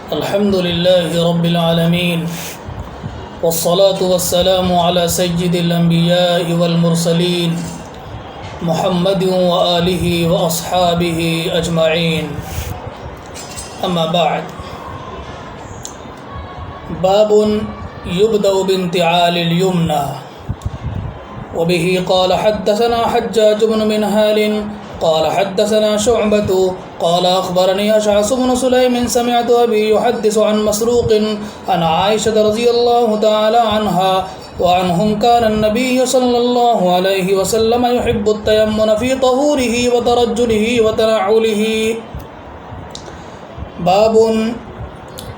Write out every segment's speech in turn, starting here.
الحمد لله رب العالمين والصلاة والسلام على سيد الأنبياء والمرسلين محمد وآله وأصحابه أجمعين. أما بعد، باب يبدأ بانتعال اليمنى. وبه قال حدثنا حجاج بن منهال قال حدثنا شعبة قال أخبرني أشعث بن سليم سمعت أبي يحدث عن مسروق عن عائشة رضي الله تعالى عنها وعنهم كان النبي صلى الله عليه وسلم يحب التيمن في طهوره وترجله وتنعله. باب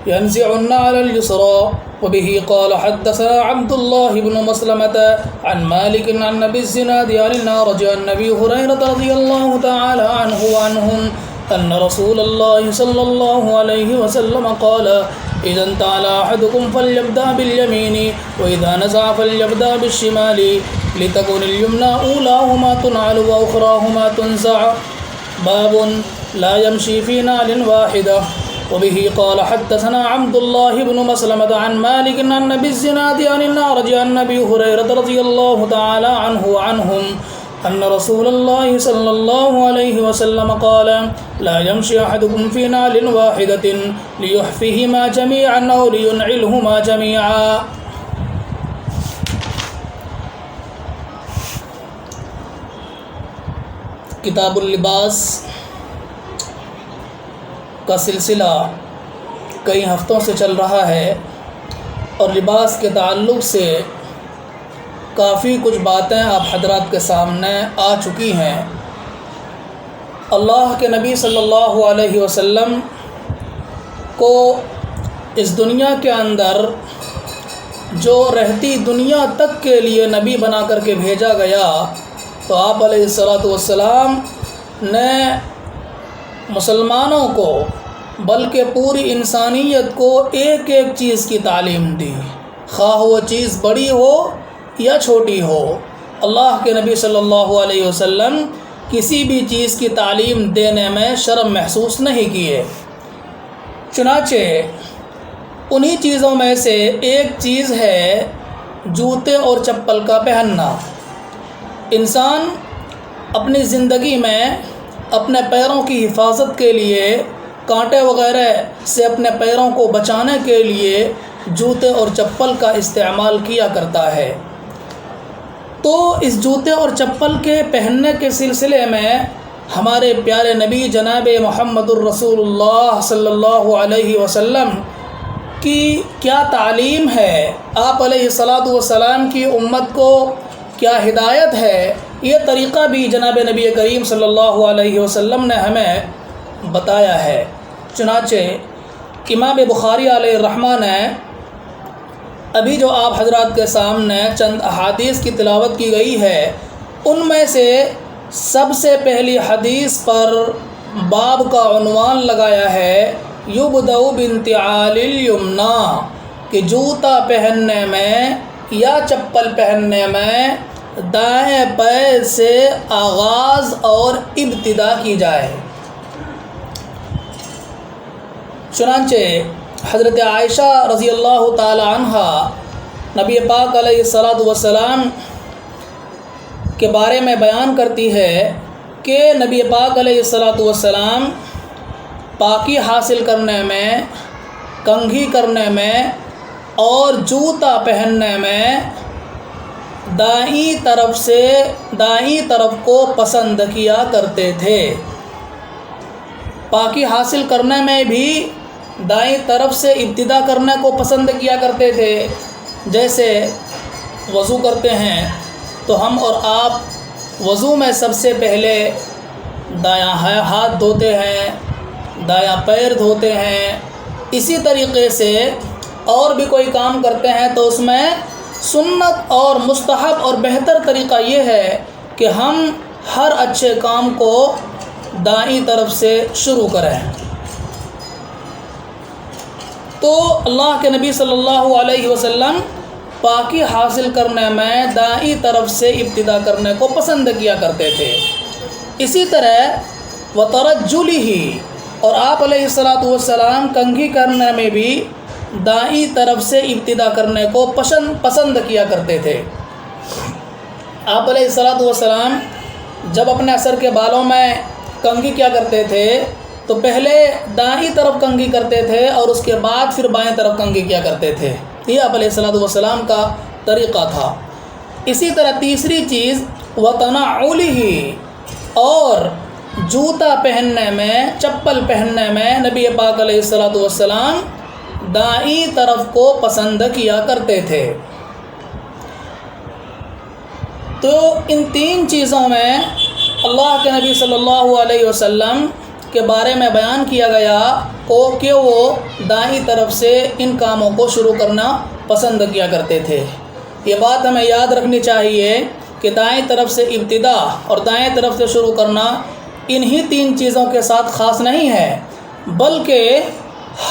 ينزع النعل اليسرى. وبه قال حدثنا عبد الله بن مسلمة عن مالك عن أبي الزناد عن الأعرج عن أبي هريرة رضي الله تعالى عنه وعنهم أن رسول الله صلى الله عليه وسلم قال: إذا انتعل أحدكم فليبدأ باليمين وإذا نزع فليبدأ بالشمال لتكن اليمنى أولاهما تنعل وأخراهما تنزع. باب لا يمشي في نعل واحدة. وبه قال حدثنا عبد الله بن مسلمة عن مالك عن أبي الزناد عن الأعرج عن أبي هريرة رضي الله تعالى عنه وعنهم أن رسول الله صلى الله عليه وسلم قال: لا يمشي أحدكم في نعل واحدة ليحفهما جميعا أو لينعلهما جميعا. کتاب اللباس کا سلسلہ کئی ہفتوں سے چل رہا ہے اور لباس کے تعلق سے کافی کچھ باتیں آپ حضرات کے سامنے آ چکی ہیں. اللہ کے نبی صلی اللہ علیہ وسلم کو اس دنیا کے اندر جو رہتی دنیا تک کے لیے نبی بنا کر کے بھیجا گیا، تو آپ علیہ السلام نے مسلمانوں کو بلکہ پوری انسانیت کو ایک ایک چیز کی تعلیم دی، خواہ وہ چیز بڑی ہو یا چھوٹی ہو. اللہ کے نبی صلی اللہ علیہ وسلم کسی بھی چیز کی تعلیم دینے میں شرم محسوس نہیں کیے. چنانچہ انہی چیزوں میں سے ایک چیز ہے جوتے اور چپل کا پہننا. انسان اپنی زندگی میں اپنے پیروں کی حفاظت کے لیے، کانٹے وغیرہ سے اپنے پیروں کو بچانے کے لیے جوتے اور چپل کا استعمال کیا کرتا ہے. تو اس جوتے اور چپل کے پہننے کے سلسلے میں ہمارے پیارے نبی جناب محمد الرسول اللہ صلی اللہ علیہ وسلم کی کیا تعلیم ہے، آپ علیہ السلام کی امت کو کیا ہدایت ہے، یہ طریقہ بھی جناب نبی کریم صلی اللہ علیہ وسلم نے ہمیں بتایا ہے. چنانچہ امام بخاری علیہ الرحمہ نے ابھی جو آپ حضرات کے سامنے چند احادیث کی تلاوت کی گئی ہے، ان میں سے سب سے پہلی حدیث پر باب کا عنوان لگایا ہے یبدأ بانتعال الیمنی، کہ جوتا پہننے میں یا چپل پہننے میں دائیں پیر سے آغاز اور ابتدا کی جائے. چنانچہ حضرت عائشہ رضی اللہ تعالی عنہا نبی پاک علیہ السلام کے بارے میں بیان کرتی ہے کہ نبی پاک علیہ السلام پاکی حاصل کرنے میں، کنگھی کرنے میں اور جوتا پہننے میں دائیں طرف کو پسند کیا کرتے تھے. پاکی حاصل کرنے میں بھی دائیں طرف سے ابتدا کرنے کو پسند کیا کرتے تھے. جیسے وضو کرتے ہیں تو ہم اور آپ وضو میں سب سے پہلے دایاں ہاتھ دھوتے ہیں، دایاں پیر دھوتے ہیں. اسی طریقے سے اور بھی کوئی کام کرتے ہیں تو اس میں سنت اور مستحب اور بہتر طریقہ یہ ہے کہ ہم ہر اچھے کام کو دائیں طرف سے شروع کریں. تو اللہ کے نبی صلی اللہ علیہ وسلم پاکی حاصل کرنے میں دائیں طرف سے ابتدا کرنے کو پسند کیا کرتے تھے. اسی طرح وترجلہ، اور آپ علیہ الصلاۃ والسلام کنگھی کرنے میں بھی دائیں طرف سے ابتدا کرنے کو پسند کیا کرتے تھے۔ آپ علیہ الصلاۃ والسلام جب اپنے سر کے بالوں میں کنگھی کیا کرتے تھے تو پہلے دائیں طرف کنگھی کرتے تھے اور اس کے بعد پھر بائیں طرف کنگھی کیا کرتے تھے۔ یہ آپ علیہ الصلاۃ والسلام کا طریقہ تھا۔ اسی طرح تیسری چیز وَتَنَعُّلِهِ، اور جوتا پہننے میں، چپل پہننے میں نبی پاک علیہ الصلاۃ والسلام دائیں طرف کو پسند کیا کرتے تھے۔ تو ان تین چیزوں میں اللہ کے نبی صلی اللہ علیہ وسلم کے بارے میں بیان کیا گیا کہ وہ دائیں طرف سے ان کاموں کو شروع کرنا پسند کیا کرتے تھے۔ یہ بات ہمیں یاد رکھنی چاہیے کہ دائیں طرف سے ابتدا اور دائیں طرف سے شروع کرنا انہی تین چیزوں کے ساتھ خاص نہیں ہے، بلکہ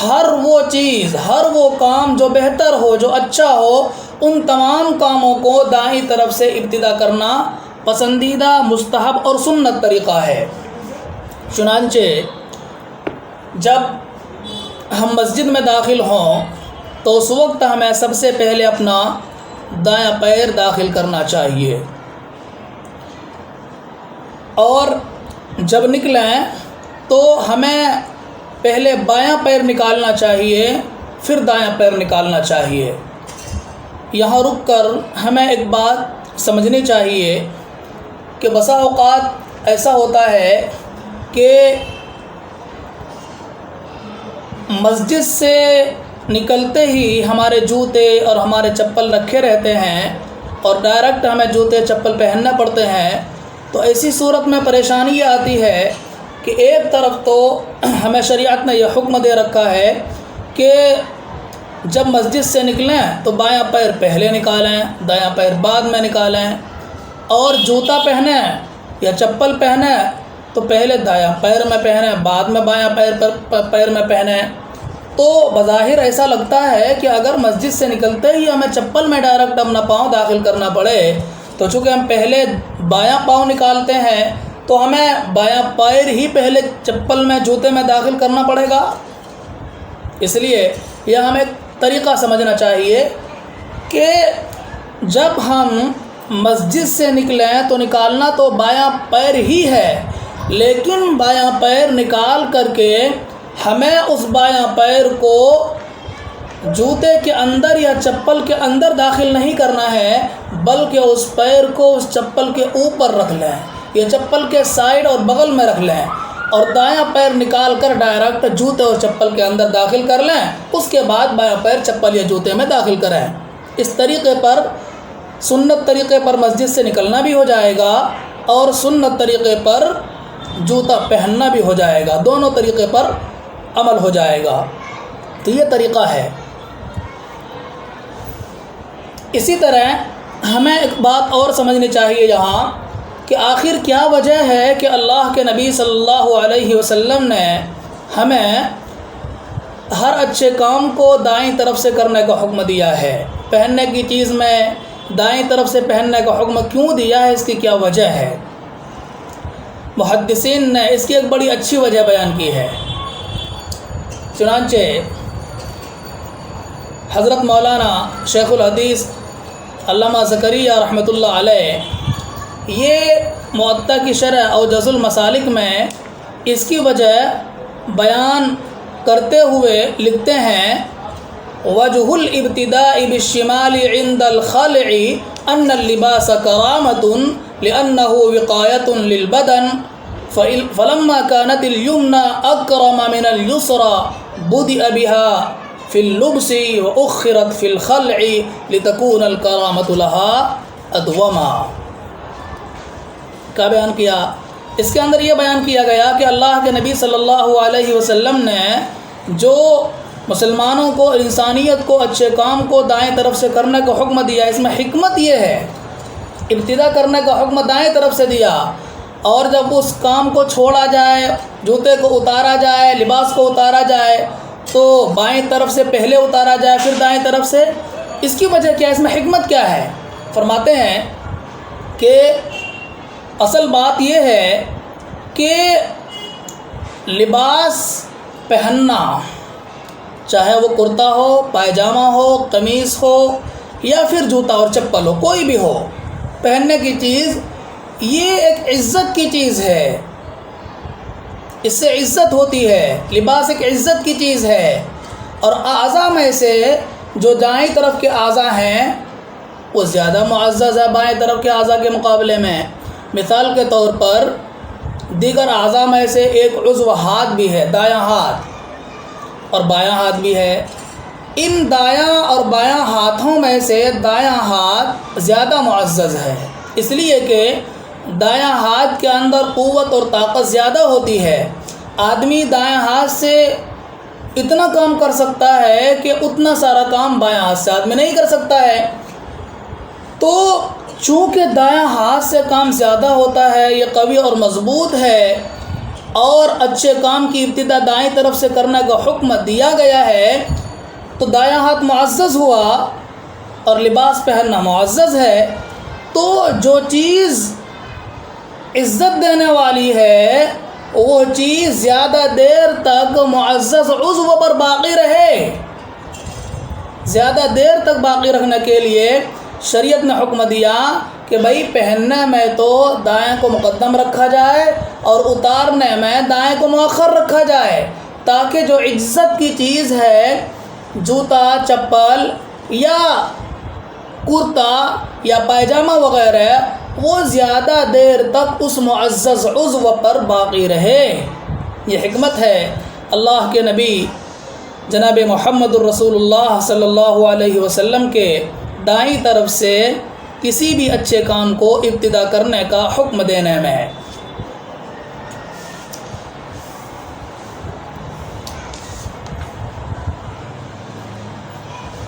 ہر وہ چیز، ہر وہ کام جو بہتر ہو، جو اچھا ہو، ان تمام کاموں کو دائیں طرف سے ابتدا کرنا پسندیدہ، مستحب اور سنت طریقہ ہے۔ چنانچہ جب ہم مسجد میں داخل ہوں تو اس وقت ہمیں سب سے پہلے اپنا دایاں پیر داخل کرنا چاہیے، اور جب نکلیں تو ہمیں پہلے بایاں پیر نکالنا چاہیے، پھر دایاں پیر نکالنا چاہیے۔ یہاں رک کر ہمیں ایک بات سمجھنی چاہیے کہ بسا اوقات ایسا ہوتا ہے کہ مسجد سے نکلتے ہی ہمارے جوتے اور ہمارے چپل رکھے رہتے ہیں اور ڈائریکٹ ہمیں جوتے چپل پہننا پڑتے ہیں، تو ایسی صورت میں پریشانی یہ آتی ہے کہ ایک طرف تو ہمیں شریعت نے یہ حکم دے رکھا ہے کہ جب مسجد سے نکلیں تو بایاں پیر پہلے نکالیں، دایاں پیر بعد میں نکالیں، اور جوتا پہنیں یا چپل پہنیں تو پہلے دایاں پیر میں پہنیں، بعد میں بایاں پیر میں پہنیں۔ تو بظاہر ایسا لگتا ہے کہ اگر مسجد سے نکلتے ہی ہمیں چپل میں ڈائریکٹ اپنا پاؤں داخل کرنا پڑے تو چونکہ ہم پہلے بایاں پاؤں نکالتے ہیں تو ہمیں بایاں پیر ہی پہلے چپل میں، جوتے میں داخل کرنا پڑے گا۔ اس لیے یہ ہمیں طریقہ سمجھنا چاہیے کہ جب ہم مسجد سے نکلیں تو نکالنا تو بایاں پیر ہی ہے، لیکن بایاں پیر نکال کر کے ہمیں اس بایاں پیر کو جوتے کے اندر یا چپل کے اندر داخل نہیں کرنا ہے، بلکہ اس پیر کو اس چپل کے اوپر رکھ لیں یا چپل کے سائیڈ اور بغل میں رکھ لیں، اور دایاں پیر نکال کر ڈائریکٹ جوتے اور چپل کے اندر داخل کر لیں، اس کے بعد بایاں پیر چپل یا جوتے میں داخل کریں۔ اس طریقے پر سنت طریقے پر مسجد سے نکلنا بھی ہو جائے گا اور سنت طریقے پر جوتا پہننا بھی ہو جائے گا، دونوں طریقے پر عمل ہو جائے گا۔ تو یہ طریقہ ہے۔ اسی طرح ہمیں ایک بات اور سمجھنی چاہیے یہاں کہ آخر کیا وجہ ہے کہ اللہ کے نبی صلی اللہ علیہ وسلم نے ہمیں ہر اچھے کام کو دائیں طرف سے کرنے کا حکم دیا ہے؟ پہننے کی چیز میں دائیں طرف سے پہننے کا حکم کیوں دیا ہے؟ اس کی کیا وجہ ہے؟ محدثین نے اس کی ایک بڑی اچھی وجہ بیان کی ہے۔ چنانچہ حضرت مولانا شیخ الحدیث علامہ زکریا رحمۃ اللہ علیہ یہ معطا کی شرح اوجز المسالک میں اس کی وجہ بیان کرتے ہوئے لکھتے ہیں وجہ الابتداء بالشمال عند الخلع ان اللباس کرامة لأنه وقاية للبدن فلما كانت اليمنى أكرم من اليسرى بدأ بها في اللبس وأخرت في الخلع لتكون الكرامة لها أدوما۔ کا بیان کیا؟ اس کے اندر یہ بیان کیا گیا کہ اللہ کے نبی صلی اللہ علیہ وسلم نے جو مسلمانوں کو، انسانیت کو اچھے کام کو دائیں طرف سے کرنے کا حکم دیا، اس میں حکمت یہ ہے، ابتدا کرنے کا حکم دائیں طرف سے دیا، اور جب اس کام کو چھوڑا جائے، جوتے کو اتارا جائے، لباس کو اتارا جائے، تو بائیں طرف سے پہلے اتارا جائے پھر دائیں طرف سے۔ اس کی وجہ کیا ہے؟ اس میں حکمت کیا ہے؟ فرماتے ہیں کہ اصل بات یہ ہے کہ لباس پہننا، چاہے وہ کرتا ہو، پائجامہ ہو، قمیص ہو یا پھر جوتا اور چپل ہو، کوئی بھی ہو، پہننے کی چیز یہ ایک عزت کی چیز ہے، اس سے عزت ہوتی ہے۔ لباس ایک عزت کی چیز ہے۔ اور اعضاء میں سے جو دائیں طرف کے اعضاء ہیں وہ زیادہ معزز ہے بائیں طرف کے اعضاء کے مقابلے میں۔ مثال کے طور پر دیگر اعضاء میں سے ایک عضو ہاتھ بھی ہے، دایاں ہاتھ، اور بایاں ہاتھ بھی ہے۔ ان دایاں اور بایاں ہاتھوں میں سے دایاں ہاتھ زیادہ معزز ہے، اس لیے کہ دایاں ہاتھ کے اندر قوت اور طاقت زیادہ ہوتی ہے۔ آدمی دایاں ہاتھ سے اتنا کام کر سکتا ہے کہ اتنا سارا کام بایاں ہاتھ سے آدمی نہیں کر سکتا ہے۔ تو چونکہ دایاں ہاتھ سے کام زیادہ ہوتا ہے، یہ قوی اور مضبوط ہے، اور اچھے کام کی ابتدا دائیں طرف سے کرنے کا حکم دیا گیا ہے، تو دایاں ہاتھ معزز ہوا اور لباس پہننا معزز ہے۔ تو جو چیز عزت دینے والی ہے وہ چیز زیادہ دیر تک معزز عضو پر باقی رہے۔ زیادہ دیر تک باقی رکھنے کے لیے شریعت نے حکم دیا کہ بھئی پہننے میں تو دائیں کو مقدم رکھا جائے اور اتارنے میں دائیں کو مؤخر رکھا جائے، تاکہ جو عزت کی چیز ہے، جوتا، چپل یا کرتا یا پائجامہ وغیرہ، وہ زیادہ دیر تک اس معزز عضو پر باقی رہے۔ یہ حکمت ہے اللہ کے نبی جناب محمد الرسول اللہ صلی اللہ علیہ وسلم کے دائیں طرف سے کسی بھی اچھے کام کو ابتدا کرنے کا حکم دینے میں۔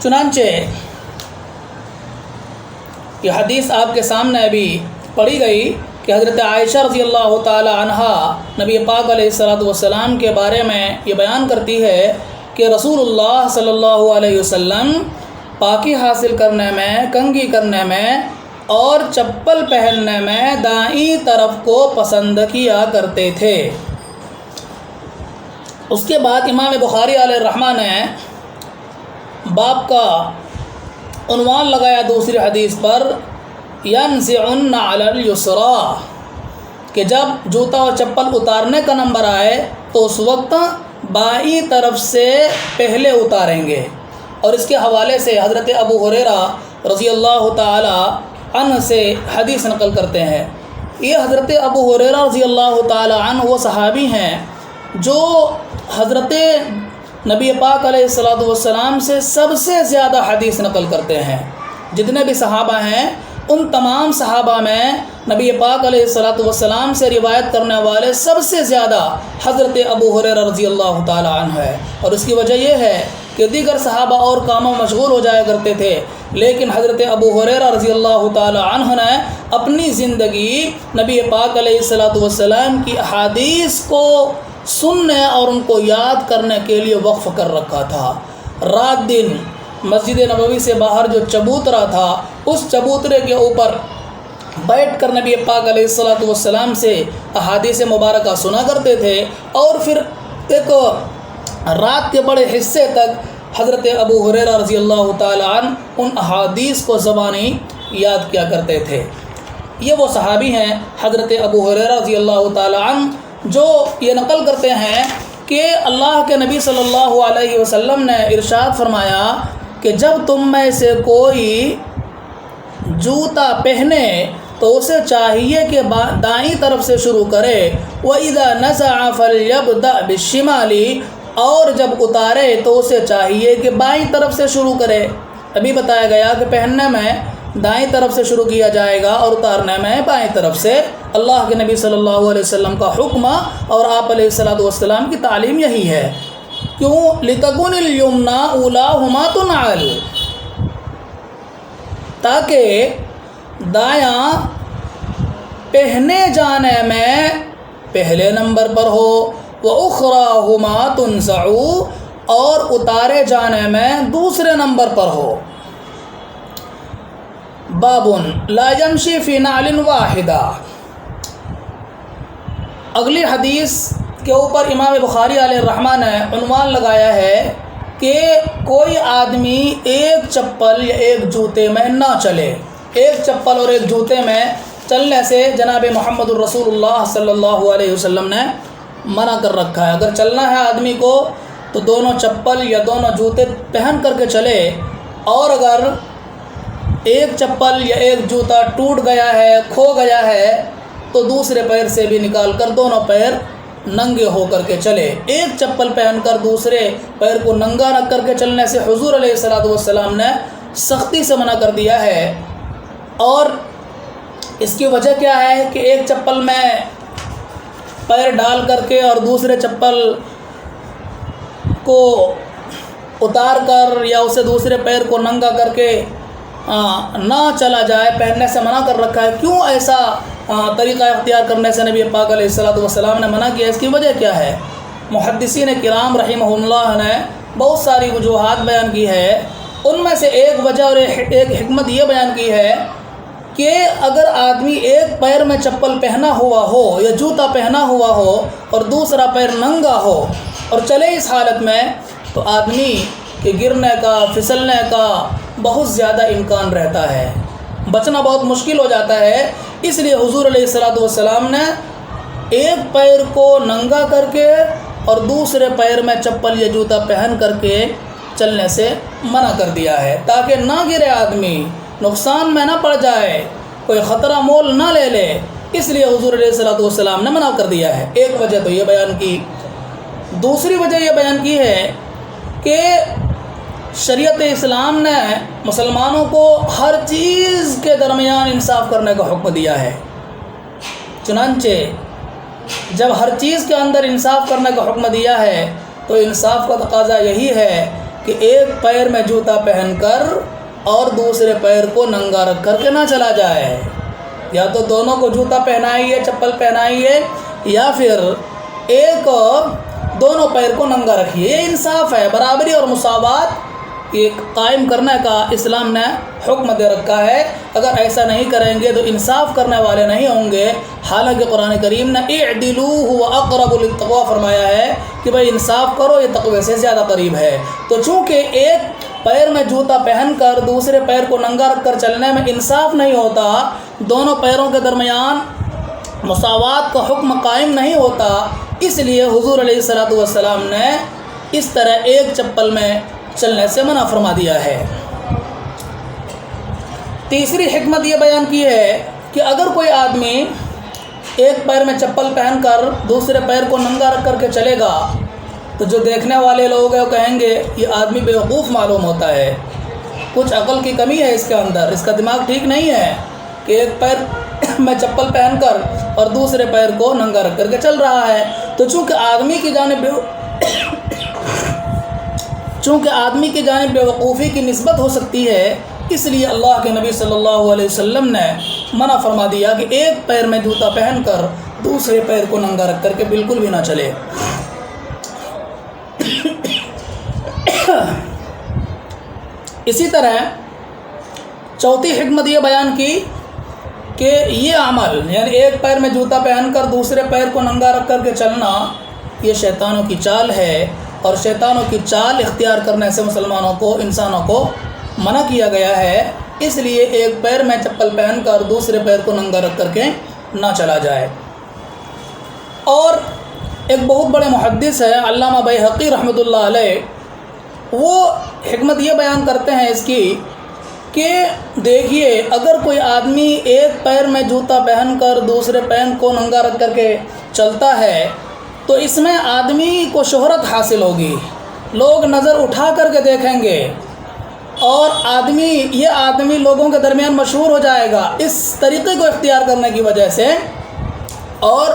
چنانچہ یہ حدیث آپ کے سامنے ابھی پڑھی گئی کہ حضرت عائشہ رضی اللہ تعالی عنہا نبی پاک علیہ الصلوۃ والسلام کے بارے میں یہ بیان کرتی ہے کہ رسول اللہ صلی اللہ علیہ وسلم پاکی حاصل کرنے میں، کنگھی کرنے میں اور چپل پہننے میں دائیں طرف کو پسند کیا کرتے تھے۔ اس کے بعد امام بخاری علیہ الرحمہ نے باب کا عنوان لگایا دوسری حدیث پر، ینزعن علی الیسرا، کہ جب جوتا اور چپل اتارنے کا نمبر آئے تو اس وقت بائیں طرف سے پہلے اتاریں گے۔ اور اس کے حوالے سے حضرت ابو ہریرہ رضی اللہ تعالی عنہ سے حدیث نقل کرتے ہیں۔ یہ حضرت ابو ہریرہ رضی اللہ تعالی عنہ وہ صحابی ہیں جو حضرت نبی پاک علیہ الصلوۃ والسلام سے سب سے زیادہ حدیث نقل کرتے ہیں۔ جتنے بھی صحابہ ہیں ان تمام صحابہ میں نبی پاک علیہ الصلوۃ والسلام سے روایت کرنے والے سب سے زیادہ حضرت ابو ہریرہ رضی اللہ تعالی عنہ ہے۔ اور اس کی وجہ یہ ہے کہ دیگر صحابہ اور کاموں میں مشغول ہو جایا کرتے تھے، لیکن حضرت ابو ہریرہ رضی اللہ تعالی عنہ نے اپنی زندگی نبی پاک علیہ الصلوۃ والسلام کی احادیث کو سننے اور ان کو یاد کرنے کے لیے وقف کر رکھا تھا۔ رات دن مسجد نبوی سے باہر جو چبوترا تھا، اس چبوترے کے اوپر بیٹھ کر نبی پاک علیہ الصلوۃ والسلام سے احادیث مبارکہ سنا کرتے تھے، اور پھر ایک رات کے بڑے حصے تک حضرت ابو ہریرہ رضی اللہ تعالی عنہ ان احادیث کو زبانی یاد کیا کرتے تھے۔ یہ وہ صحابی ہیں حضرت ابو ہریرہ رضی اللہ تعالی عنہ جو یہ نقل کرتے ہیں کہ اللہ کے نبی صلی اللہ علیہ وسلم نے ارشاد فرمایا کہ جب تم میں سے کوئی جوتا پہنے تو اسے چاہیے کہ دائیں طرف سے شروع کرے، وَإِذَا نَزَعَ فَلْيَبْدَأْ بِالشِّمَالِ، اور جب اتارے تو اسے چاہیے کہ بائیں طرف سے شروع کرے۔ ابھی بتایا گیا کہ پہننے میں دائیں طرف سے شروع کیا جائے گا اور اتارنے میں بائیں طرف سے۔ اللہ کے نبی صلی اللہ علیہ وسلم کا حکم اور آپ علیہ الصلوۃ والسلام کی تعلیم یہی ہے۔ کیوں؟ لِتَكُنِ الْيُمْنَى أُولَاهُمَا تُنْعَلْ، تاکہ دایاں پہنے جانے میں پہلے نمبر پر ہو، وَأُخْرَاهُمَا تُنْزَعُ، اور اتارے جانے میں دوسرے نمبر پر ہو۔ باب لا يمشي في نعل واحدہ، اگلی حدیث کے اوپر امام بخاری علیہ الرحمہ نے عنوان لگایا ہے کہ کوئی آدمی ایک چپل یا ایک جوتے میں نہ چلے۔ ایک چپل اور ایک جوتے میں چلنے سے جناب محمد الرسول اللہ صلی اللہ علیہ وسلم نے منع کر رکھا ہے۔ اگر چلنا ہے آدمی کو تو دونوں چپل یا دونوں جوتے پہن کر کے چلے، اور اگر ایک چپل یا ایک جوتا ٹوٹ گیا ہے، کھو گیا ہے، تو دوسرے پیر سے بھی نکال کر دونوں پیر ننگے ہو کر کے چلے۔ ایک چپل پہن کر دوسرے پیر کو ننگا رکھ کر کے چلنے سے حضور علیہ الصلوۃ والسلام نے سختی سے منع کر دیا ہے۔ اور اس کی وجہ کیا ہے کہ ایک چپل میں پیر ڈال کر کے اور دوسرے چپل کو اتار کر یا اسے دوسرے پیر کو ننگا کر کے نہ چلا جائے، پہننے سے منع کر رکھا ہے۔ کیوں ایسا طریقہ اختیار کرنے سے نبی پاک علیہ الصلوۃ والسلام نے منع کیا؟ اس کی وجہ کیا ہے؟ محدثین کرام رحمہ اللہ نے بہت ساری وجوہات بیان کی ہے۔ ان میں سے ایک وجہ اور ایک حکمت یہ بیان کی ہے کہ اگر آدمی ایک پیر میں چپل پہنا ہوا ہو یا جوتا پہنا ہوا ہو اور دوسرا پیر ننگا ہو اور چلے اس حالت میں، تو آدمی کے گرنے کا، پھسلنے کا بہت زیادہ امکان رہتا ہے، بچنا بہت مشکل ہو جاتا ہے۔ اس لیے حضور علیہ الصلوۃ والسلام نے ایک پیر کو ننگا کر کے اور دوسرے پیر میں چپل یا جوتا پہن کر کے چلنے سے منع کر دیا ہے، تاکہ نہ گرے آدمی، نقصان میں نہ پڑ جائے، کوئی خطرہ مول نہ لے لے۔ اس لیے حضور علیہ الصلوۃ والسلام نے منع کر دیا ہے۔ ایک وجہ تو یہ بیان کی۔ دوسری وجہ یہ بیان کی ہے کہ شریعت اسلام نے مسلمانوں کو ہر چیز کے درمیان انصاف کرنے کا حکم دیا ہے۔ چنانچہ جب ہر چیز کے اندر انصاف کرنے کا حکم دیا ہے تو انصاف کا تقاضا یہی ہے کہ ایک پیر میں جوتا پہن کر اور دوسرے پیر کو ننگا رکھ کر کے نہ چلا جائے، یا تو دونوں کو جوتا پہنائیے، چپل پہنائیے، یا پھر ایک دونوں پیر کو ننگا رکھیے۔ یہ انصاف ہے، برابری اور مساوات یہ قائم کرنے کا اسلام نے حکم دے رکھا ہے۔ اگر ایسا نہیں کریں گے تو انصاف کرنے والے نہیں ہوں گے۔ حالانکہ قرآن کریم نے اعدلوا هو اقرب للتقوی فرمایا ہے کہ بھائی انصاف کرو، یہ تقوی سے زیادہ قریب ہے۔ تو چونکہ ایک پیر میں جوتا پہن کر دوسرے پیر کو ننگا رکھ کر چلنے میں انصاف نہیں ہوتا، دونوں پیروں کے درمیان مساوات کا حکم قائم نہیں ہوتا، اس لیے حضور علیہ الصلوۃ والسلام نے اس طرح ایک چپل میں چلنے سے منع فرما دیا ہے۔ تیسری حکمت یہ بیان کی ہے کہ اگر کوئی آدمی ایک پیر میں چپل پہن کر دوسرے پیر کو ننگا رکھ کر کے چلے گا تو جو دیکھنے والے لوگ ہیں وہ کہیں گے یہ آدمی بیوقوف معلوم ہوتا ہے، کچھ عقل کی کمی ہے اس کے اندر، اس کا دماغ ٹھیک نہیں ہے کہ ایک پیر میں چپل پہن کر اور دوسرے پیر کو ننگا رکھ کر کے چل رہا ہے۔ تو چونکہ آدمی کی جانب بیوقوفی کی نسبت ہو سکتی ہے، اس لیے اللہ کے نبی صلی اللہ علیہ وسلم نے منع فرما دیا کہ ایک پیر میں جوتا پہن کر دوسرے پیر کو ننگا رکھ کر کے بالکل بھی نہ چلے۔ اسی طرح چوتھی حکمت یہ بیان کی کہ یہ عمل یعنی ایک پیر میں جوتا پہن کر دوسرے پیر کو ننگا رکھ کر کے چلنا یہ شیطانوں کی چال ہے، اور شیطانوں کی چال اختیار کرنے سے مسلمانوں کو، انسانوں کو منع کیا گیا ہے۔ اس لیے ایک پیر میں چپل پہن کر دوسرے پیر کو ننگا رکھ کر کے نہ چلا جائے۔ اور ایک بہت بڑے محدث ہے علامہ بیہقی رحمۃ اللہ علیہ، وہ حکمت یہ بیان کرتے ہیں اس کی کہ دیکھیے اگر کوئی آدمی ایک پیر میں جوتا پہن کر دوسرے پیر کو ننگا رکھ کر کے چلتا ہے تو اس میں آدمی کو شہرت حاصل ہوگی، لوگ نظر اٹھا کر کے دیکھیں گے اور یہ آدمی لوگوں کے درمیان مشہور ہو جائے گا اس طریقے کو اختیار کرنے کی وجہ سے۔ اور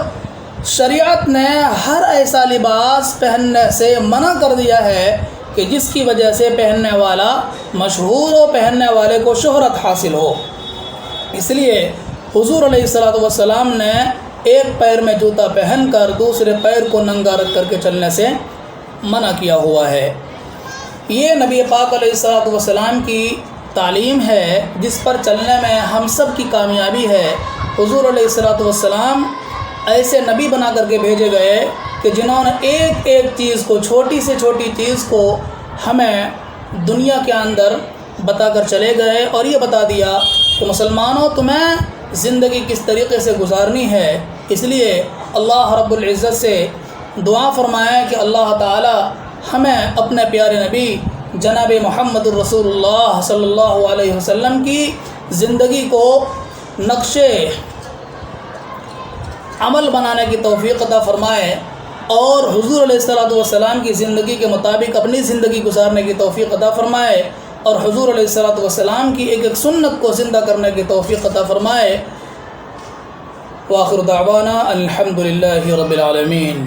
شریعت نے ہر ایسا لباس پہننے سے منع کر دیا ہے کہ جس کی وجہ سے پہننے والا مشہور ہو، پہننے والے کو شہرت حاصل ہو۔ اس لیے حضور علیہ الصلوۃ والسلام نے ایک پیر میں جوتا پہن کر دوسرے پیر کو ننگا رکھ کر کے چلنے سے منع کیا ہوا ہے۔ یہ نبی پاک علیہ الصلوۃ والسلام کی تعلیم ہے جس پر چلنے میں ہم سب کی کامیابی ہے۔ حضور علیہ الصلوۃ والسلام ایسے نبی بنا کر کے بھیجے گئے کہ جنہوں نے ایک ایک چیز کو، چھوٹی سے چھوٹی چیز کو ہمیں دنیا کے اندر بتا کر چلے گئے، اور یہ بتا دیا کہ مسلمانوں تمہیں زندگی کس طریقے سے گزارنی ہے۔ اس لیے اللہ رب العزت سے دعا فرمائیں کہ اللہ تعالی ہمیں اپنے پیارے نبی جناب محمد الرسول اللہ صلی اللہ علیہ وسلم کی زندگی کو نقش عمل بنانے کی توفیق عطا فرمائے، اور حضور علیہ الصلوۃ والسلام کی زندگی کے مطابق اپنی زندگی گزارنے کی توفیق عطا فرمائے، اور حضور علیہ الصلوۃ والسلام کی ایک ایک سنت کو زندہ کرنے کی توفیق عطا فرمائے۔ وآخر دعوانا الحمد للہ رب العالمین۔